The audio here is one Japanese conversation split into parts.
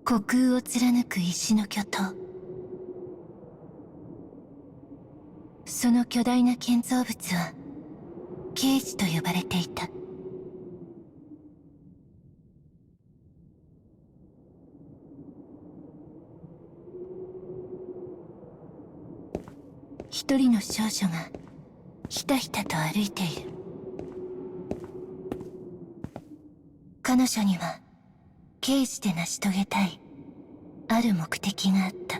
虚空を貫く石の巨塔。その巨大な建造物はケージと呼ばれていた。一人の少女がひたひたと歩いている。彼女にはケージで成し遂げたいある目的があった。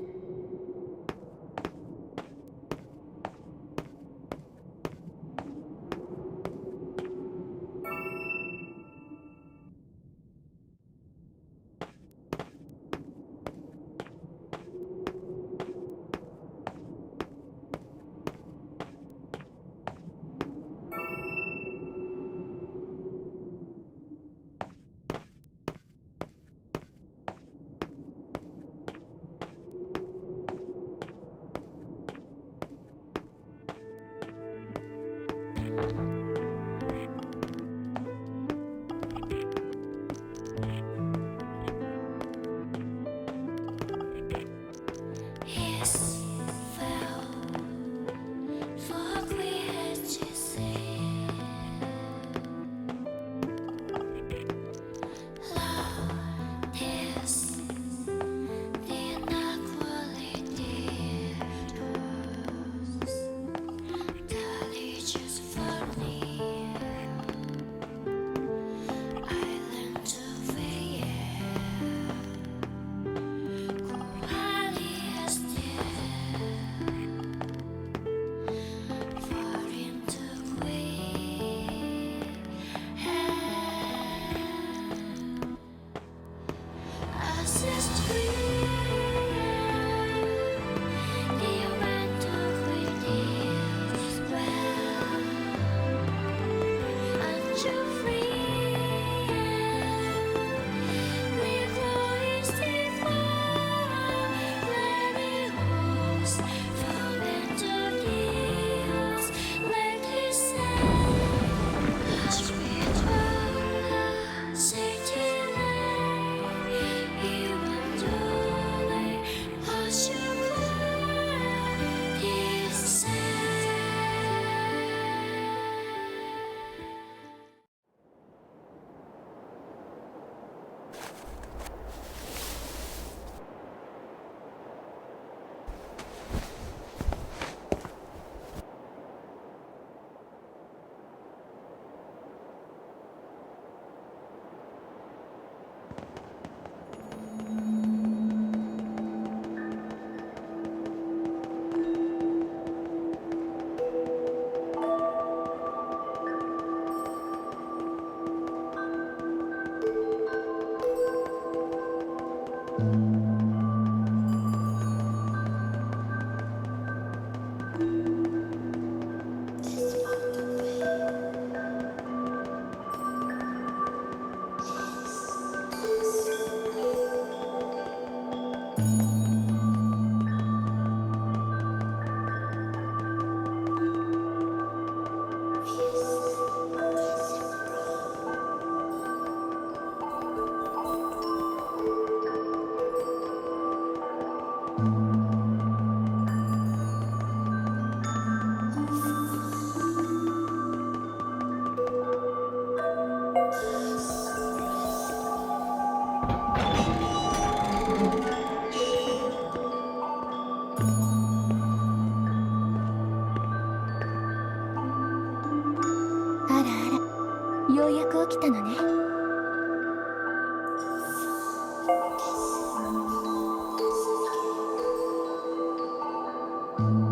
ようやく起きたのね。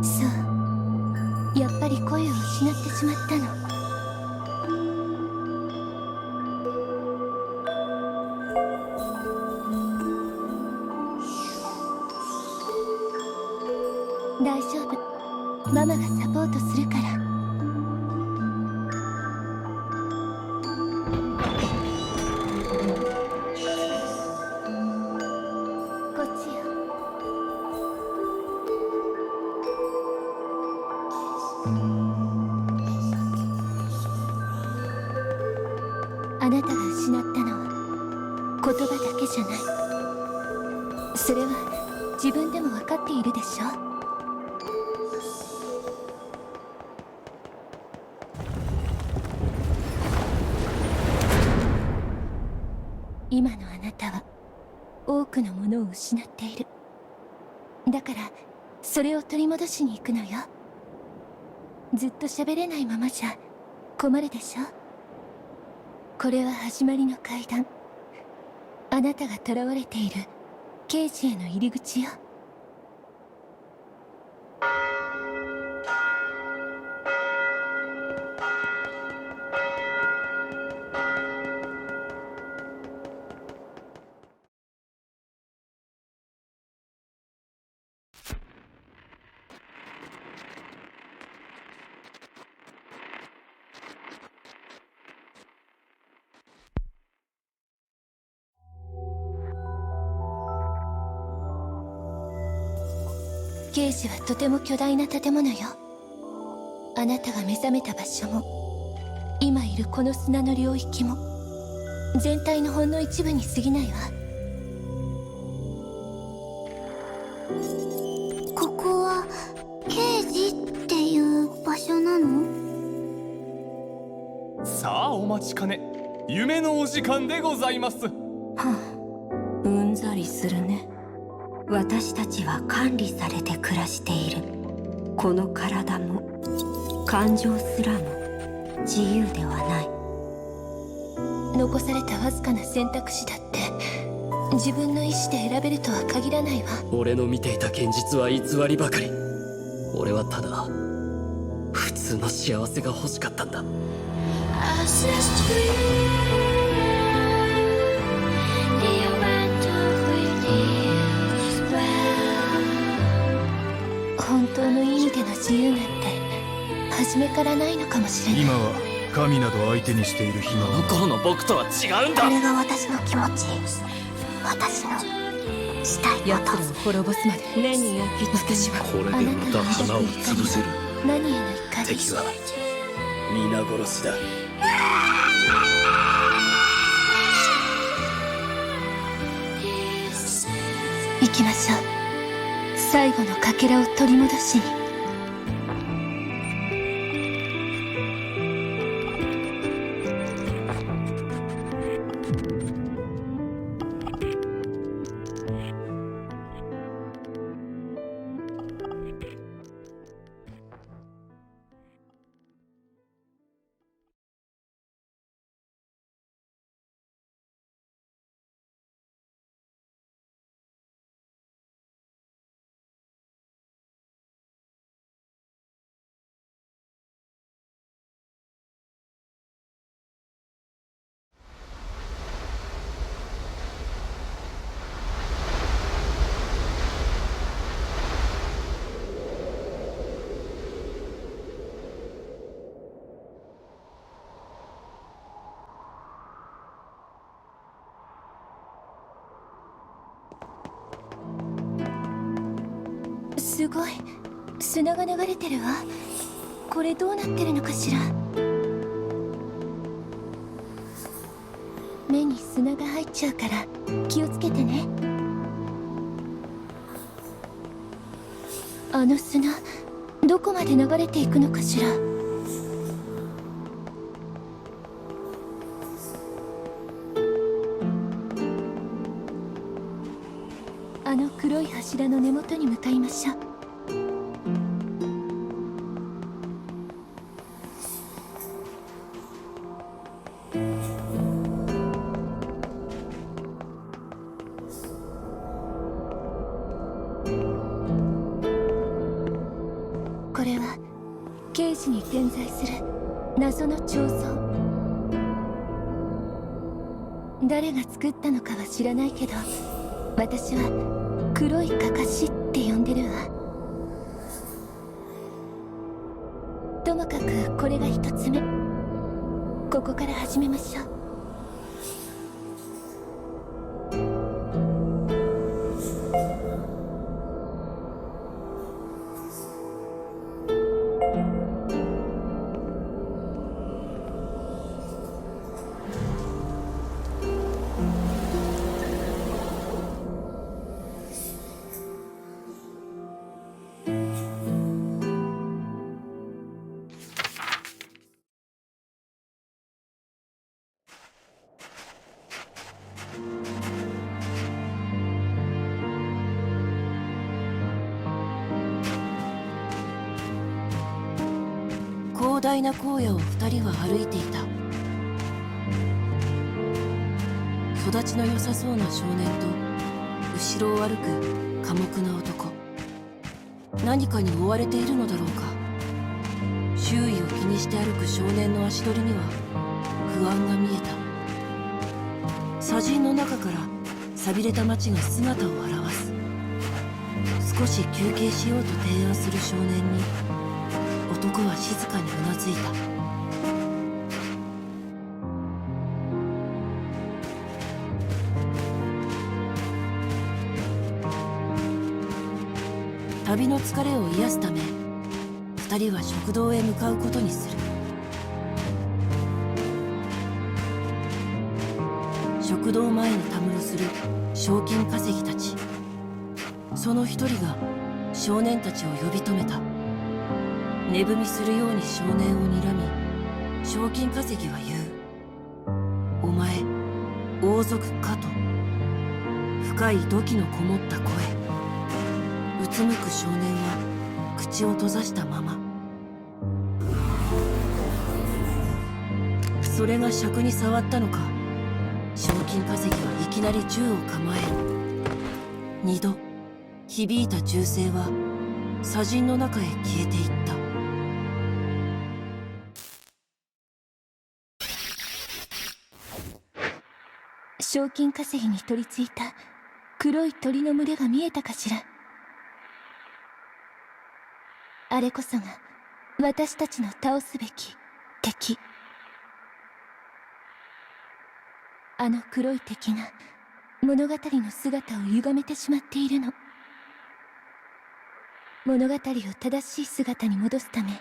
そう、やっぱり声を失ってしまったの。大丈夫、ママがサポートするから。あなたが失ったのは言葉だけじゃない。それは自分でも分かっているでしょ。今のあなたは多くのものを失っている。だからそれを取り戻しに行くのよ。ずっと喋れないままじゃ困るでしょ。これは始まりの階段。あなたが囚われているケージへの入り口よ。ケージはとても巨大な建物よ。あなたが目覚めた場所も今いるこの砂の領域も全体のほんの一部に過ぎないわ。ここはケージっていう場所なの？さあお待ちかね、夢のお時間でございます。うんざりするね。私たちは管理されて暮らしている。この体も感情すらも自由ではない。残されたわずかな選択肢だって自分の意志で選べるとは限らないわ。俺の見ていた現実は偽りばかり。俺はただ普通の幸せが欲しかったんだ。本当の意味での自由なんて初めからないのかもしれない。今は神など相手にしている暇あのは。頃の僕とは違うんだ。これが私の気持ち、私のしたいこと。奴らを滅ぼすまで目に焼き付けしはこれでまた花を潰せる。何への怒り。敵は皆殺しだ。行きましょう。最後のかけらを取り戻しに。すごい砂が流れてるわ。これどうなってるのかしら。目に砂が入っちゃうから気をつけてね。あの砂どこまで流れていくのかしら。あの黒い柱の根元に向かいましょう。これはケージに点在する謎の彫像。誰が作ったのかは知らないけど、私は黒いかかしって呼んでるわ。ともかくこれが一つ目。ここから始めましょう。大な荒野を二人は歩いていた。育ちの良さそうな少年と後ろを歩く寡黙な男。何かに追われているのだろうか。周囲を気にして歩く少年の足取りには不安が見えた。砂塵の中から寂れた町が姿を現す。少し休憩しようと提案する少年に男は静かにうなずいた。旅の疲れを癒すため二人は食堂へ向かうことにする。食堂前にたむろする賞金稼ぎたち。その一人が少年たちを呼び止めた。寝踏みするように少年を睨み、賞金稼ぎは言う。お前王族かと。深い土器のこもった声。うつむく少年は口を閉ざしたまま。それが尺に触ったのか、賞金稼ぎはいきなり銃を構える。二度響いた銃声は砂塵の中へ消えていった。賞金稼ぎに取り付いた黒い鳥の群れが見えたかしら。あれこそが私たちの倒すべき敵。あの黒い敵が物語の姿を歪めてしまっているの。物語を正しい姿に戻すため、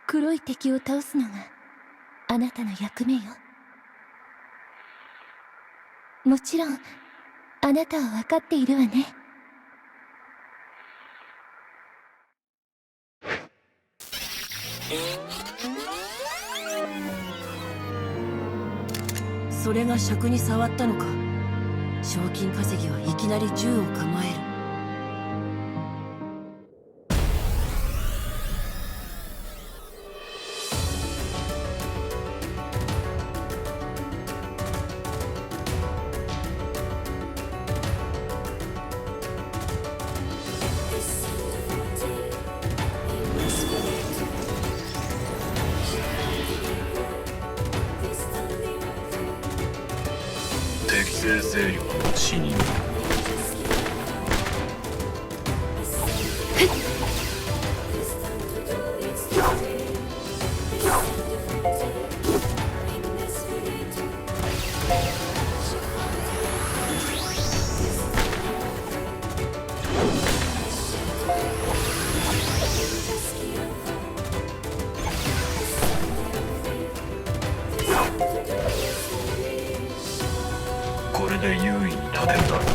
黒い敵を倒すのがあなたの役目よ。もちろんあなたは分かっているわね。それが尺に触ったのか、賞金稼ぎはいきなり銃を構える。適正勢力の死人。これで優位に立てるだろう。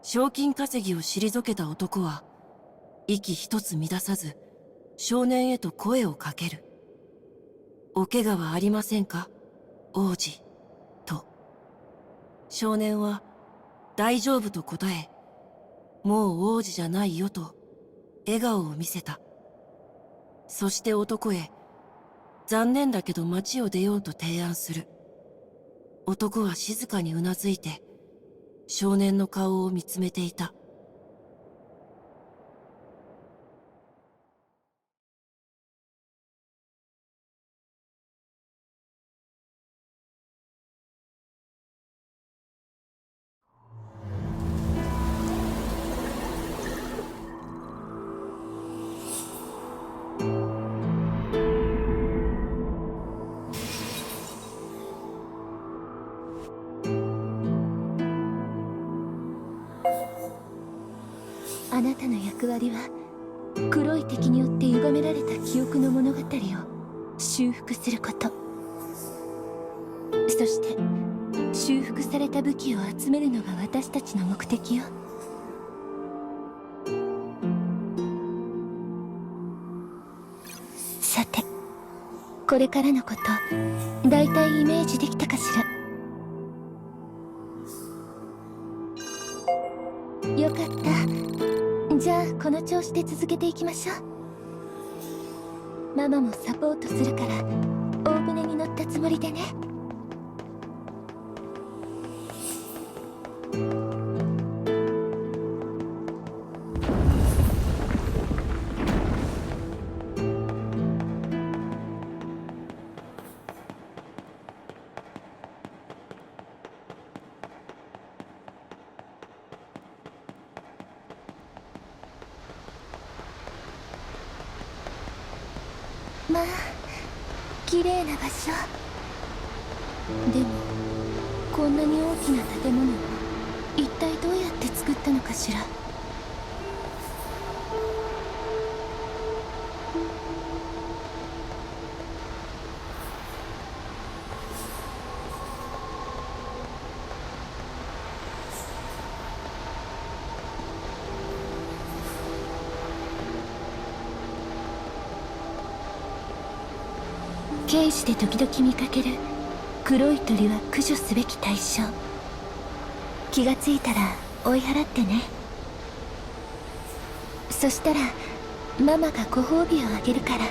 賞金稼ぎを退けた男は息一つ乱さず少年へと声をかける。お怪我はありませんか、王子と。少年は大丈夫と答え、もう王子じゃないよと笑顔を見せた。そして男へ残念だけど街を出ようと提案する。男は静かにうなずいて少年の顔を見つめていた。たの役割は黒い敵によって歪められた記憶の物語を修復すること。そして修復された武器を集めるのが私たちの目的よ。さて、これからのことだいたいイメージできたかしら。よかった。じゃあこの調子で続けていきましょう。ママもサポートするから大船に乗ったつもりでね。まあ綺麗な場所でも、こんなに大きな建物を一体どうやって作ったのかしら。刑事で時々見かける黒い鳥は駆除すべき対象。気がついたら追い払ってね。そしたらママがご褒美をあげるから。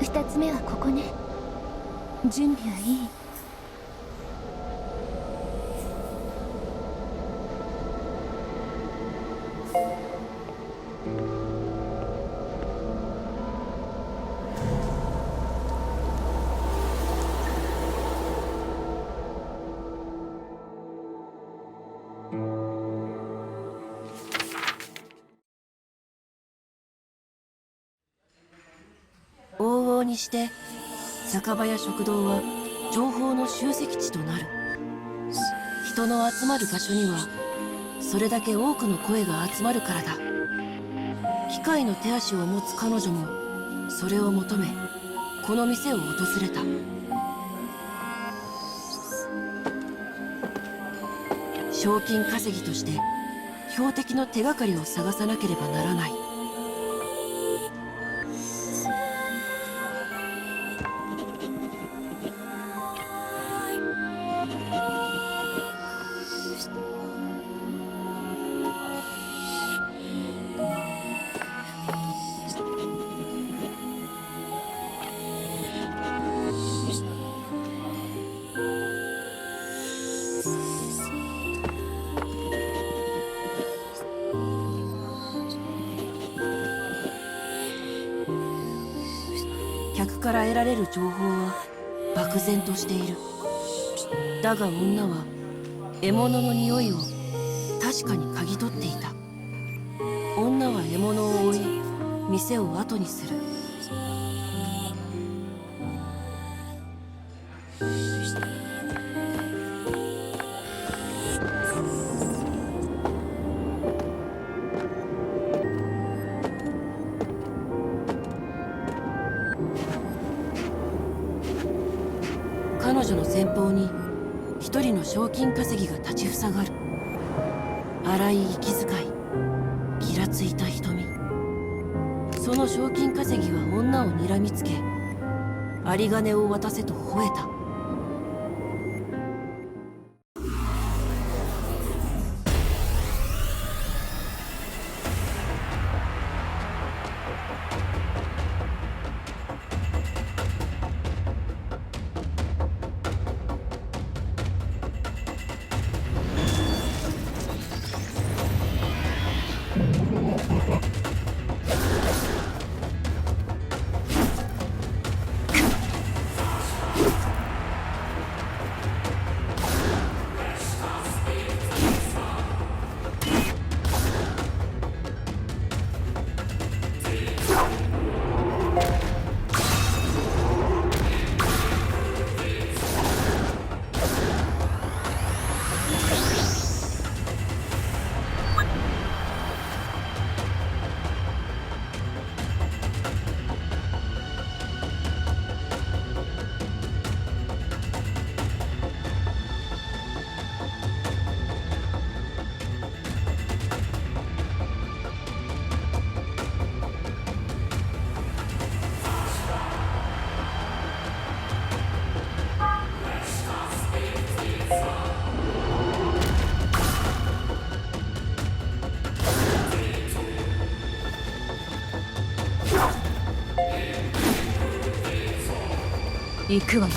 2つ目はここね。準備はいい？往々にして酒場や食堂は情報の集積地となる。人の集まる場所にはそれだけ多くの声が集まるからだ。機械の手足を持つ彼女もそれを求めこの店を訪れた。賞金稼ぎとして標的の手がかりを探さなければならない。客から得られる情報は漠然としている。だが女は獲物の匂いを確かに嗅ぎ取っていた。女は獲物を追い店を後にする。彼女の前方に一人の賞金稼ぎが立ちふさがる。荒い息遣い、ギラついた瞳。その賞金稼ぎは女を睨みつけ、有り金を渡せと吠えた。行くわよ。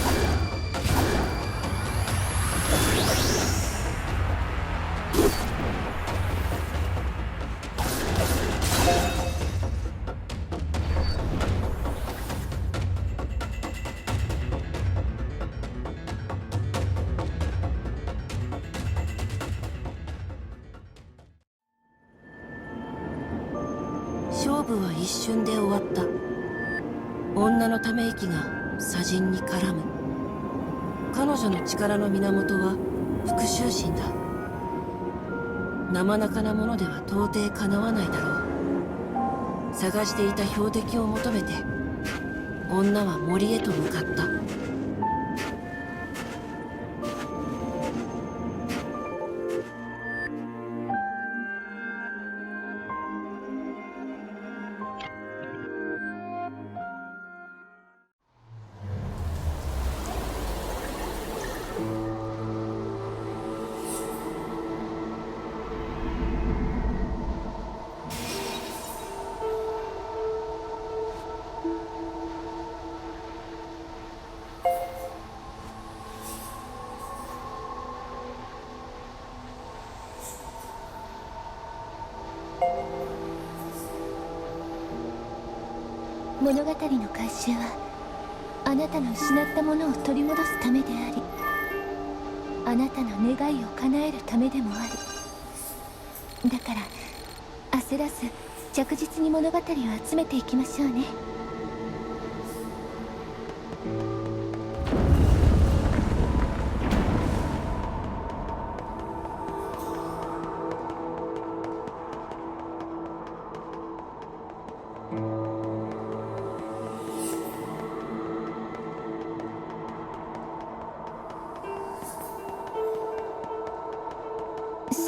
勝負は一瞬で終わった。女のため息が砂塵に絡む。彼女の力の源は復讐心だ。生半可なものでは到底かなわないだろう。探していた標的を求めて女は森へと向かった。物語の回収はあなたの失ったものを取り戻すためであり、あなたの願いを叶えるためでもある。だから焦らず着実に物語を集めていきましょうね。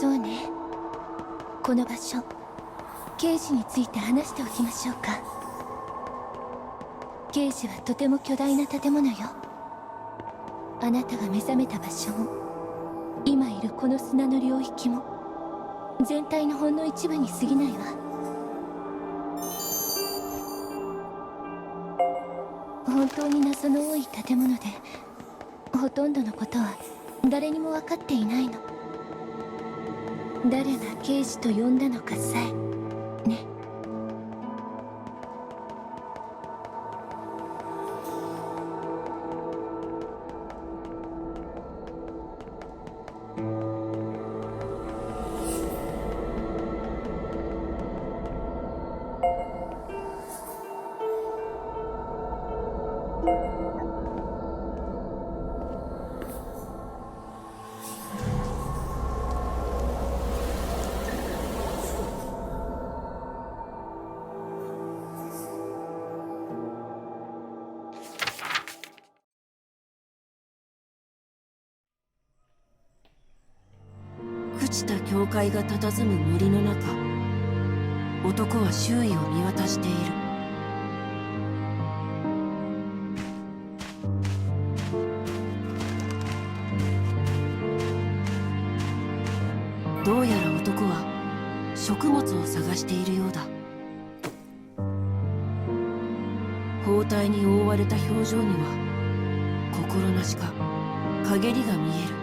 そうね。この場所、刑事について話しておきましょうか。刑事はとても巨大な建物よ。あなたが目覚めた場所も今いるこの砂の領域も全体のほんの一部に過ぎないわ。本当に謎の多い建物で、ほとんどのことは誰にも分かっていないの。誰が刑事と呼んだのかさえね。朽ちた教会が佇む森の中、男は周囲を見渡している。どうやら男は食物を探しているようだ。包帯に覆われた表情には心なしか陰りが見える。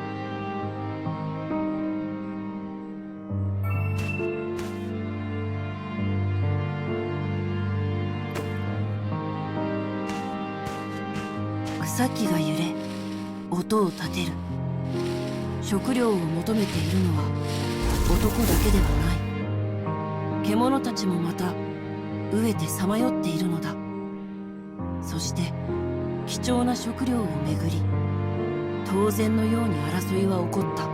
草木が揺れ音を立てる。食料を求めているのは男だけではない。獣たちもまた飢えてさまよっているのだ。そして貴重な食料をめぐり当然のように争いは起こった。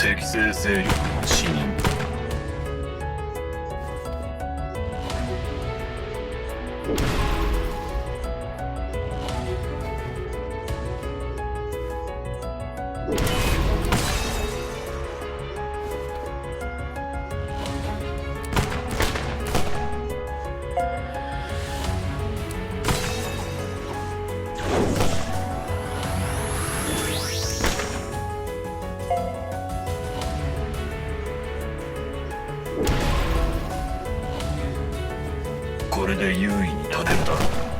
適正勢力の死人。れで優位に立てるだろう。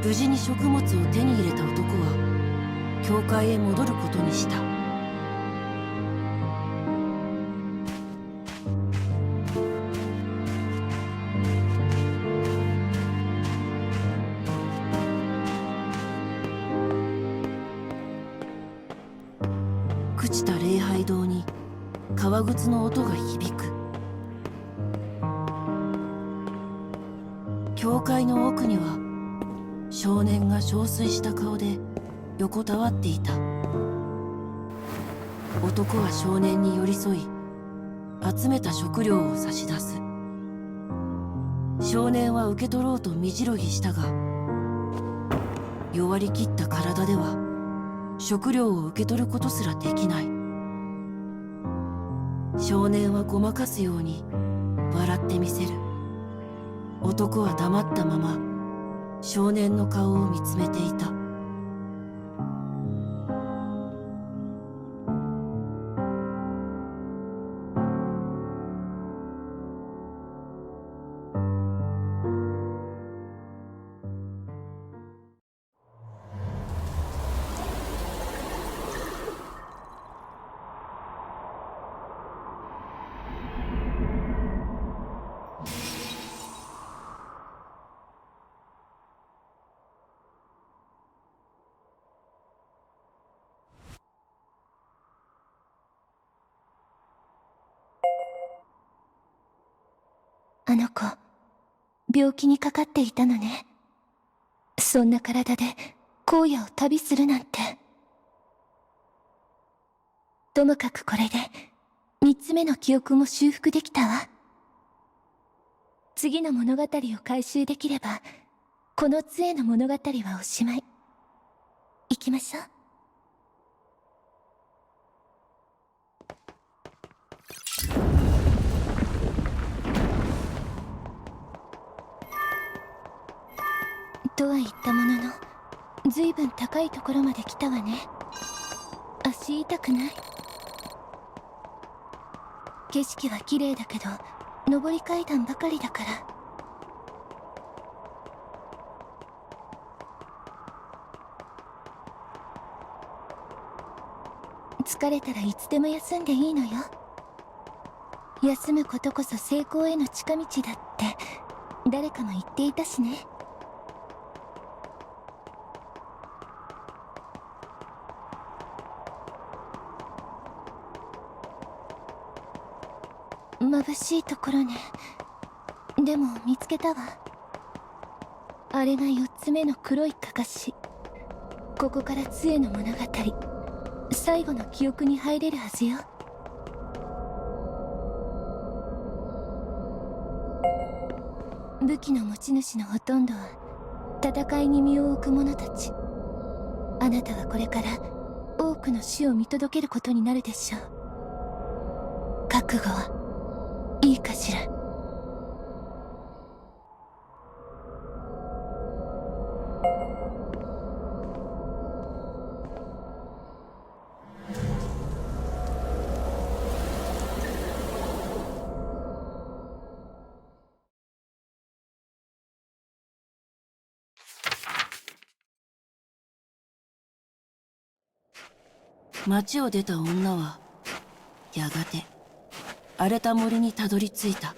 無事に食物を手に入れた男は教会へ戻ることにした。朽ちた礼拝堂に革靴の音が響く。教会の奥には少年が憔悴した顔で横たわっていた。男は少年に寄り添い、集めた食料を差し出す。少年は受け取ろうと身白ぎしたが、弱りきった体では食料を受け取ることすらできない。少年はごまかすように笑ってみせる。男は黙ったまま少年の顔を見つめていた。あの子、病気にかかっていたのね。そんな体で荒野を旅するなんて。ともかくこれで3つ目の記憶も修復できたわ。次の物語を回収できれば、この杖の物語はおしまい。行きましょう。とは言ったものの、ずいぶん高いところまで来たわね。足痛くない？景色は綺麗だけど、上り階段ばかりだから。疲れたらいつでも休んでいいのよ。休むことこそ成功への近道だって誰かも言っていたしね。眩しいところね。でも見つけたわ。あれが4つ目の黒いかかし。ここから杖の物語、最後の記憶に入れるはずよ。武器の持ち主のほとんどは戦いに身を置く者たち。あなたはこれから多くの死を見届けることになるでしょう。覚悟はいいかしら。町を出た女はやがて荒れた森にたどり着いた。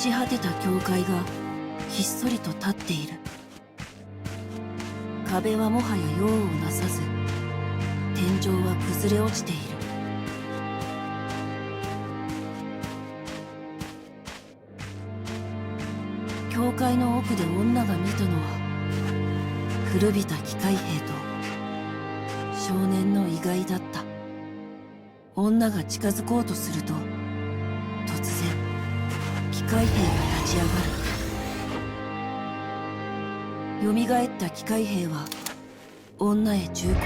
ち果てた教会がひっそりと立っている。壁はもはや用をなさず、天井は崩れ落ちている。教会の奥で女が見たのは古びた機械兵と少年の遺骸だった。女が近づこうとすると、突然機械兵が立ち上がる。蘇った機械兵は女へ銃口を向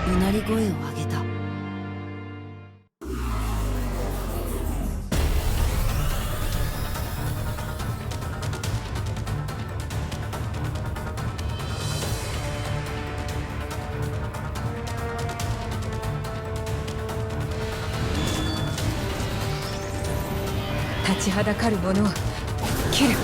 け、うなり声を上げた。立ちはだかる者を切る。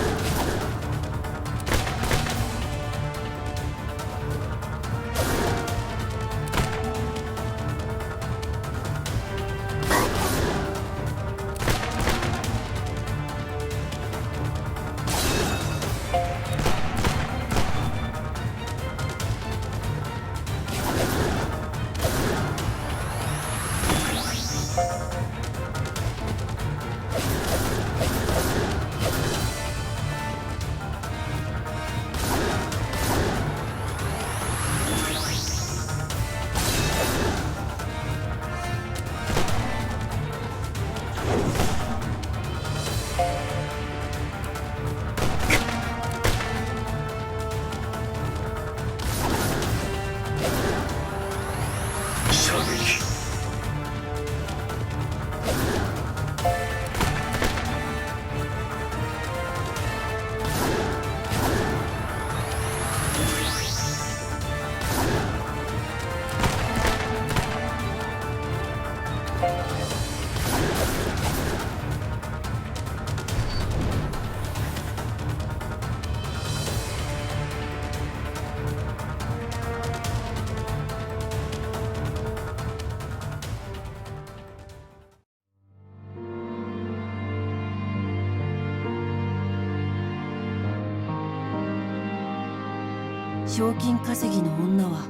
賞金稼ぎの女は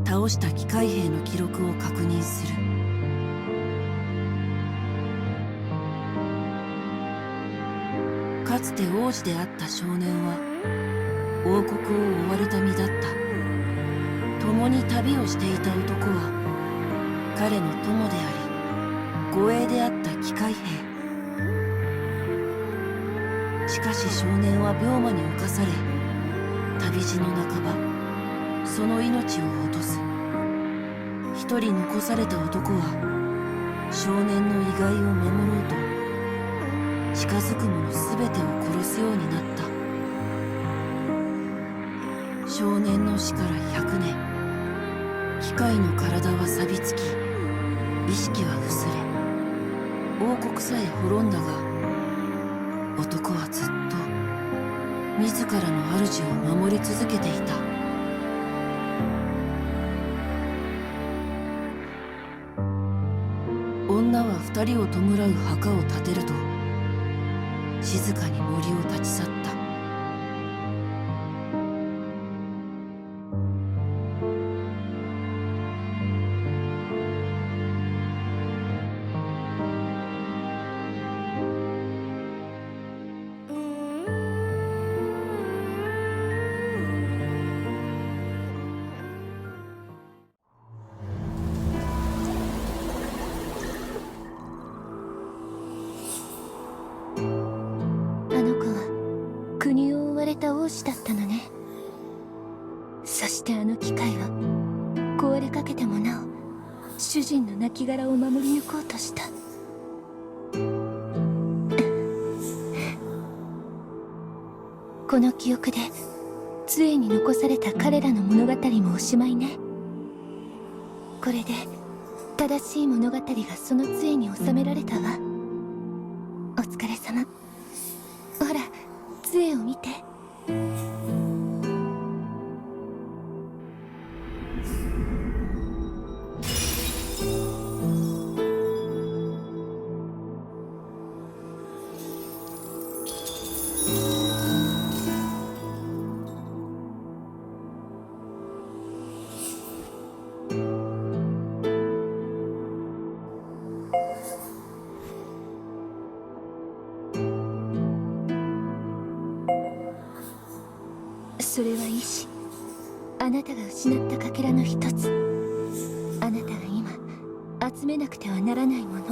倒した機械兵の記録を確認する。かつて王子であった少年は王国を追われた身だった。共に旅をしていた男は彼の友であり護衛であった機械兵。しかし少年は病魔に侵され、旅路の半ばその命を落とす。一人残された男は少年の遺骸を守ろうと近づく者すべてを殺すようになった。少年の死から100年、機械の体は錆びつき、意識は薄れ、王国さえ滅んだが、男はずっと自らの主を守り続けていた。女は2人を弔う墓を建てると静かに森を立ち去った。国を追われた王子だったのね。そしてあの機械は壊れかけてもなお主人の亡骸を守り抜こうとした。この記憶で杖に残された彼らの物語もおしまいね。これで正しい物語がその杖に収められたわ。お疲れ様。ほら杖を見て。それはいいし、あなたが失ったかけらの一つ、あなたが今集めなくてはならないもの。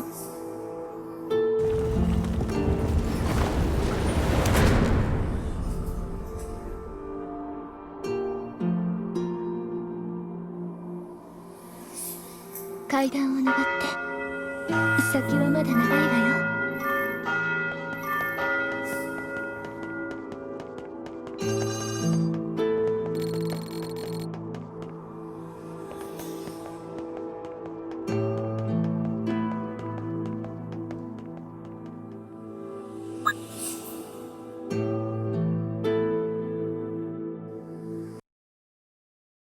階段を登って、先はまだ長いわよ。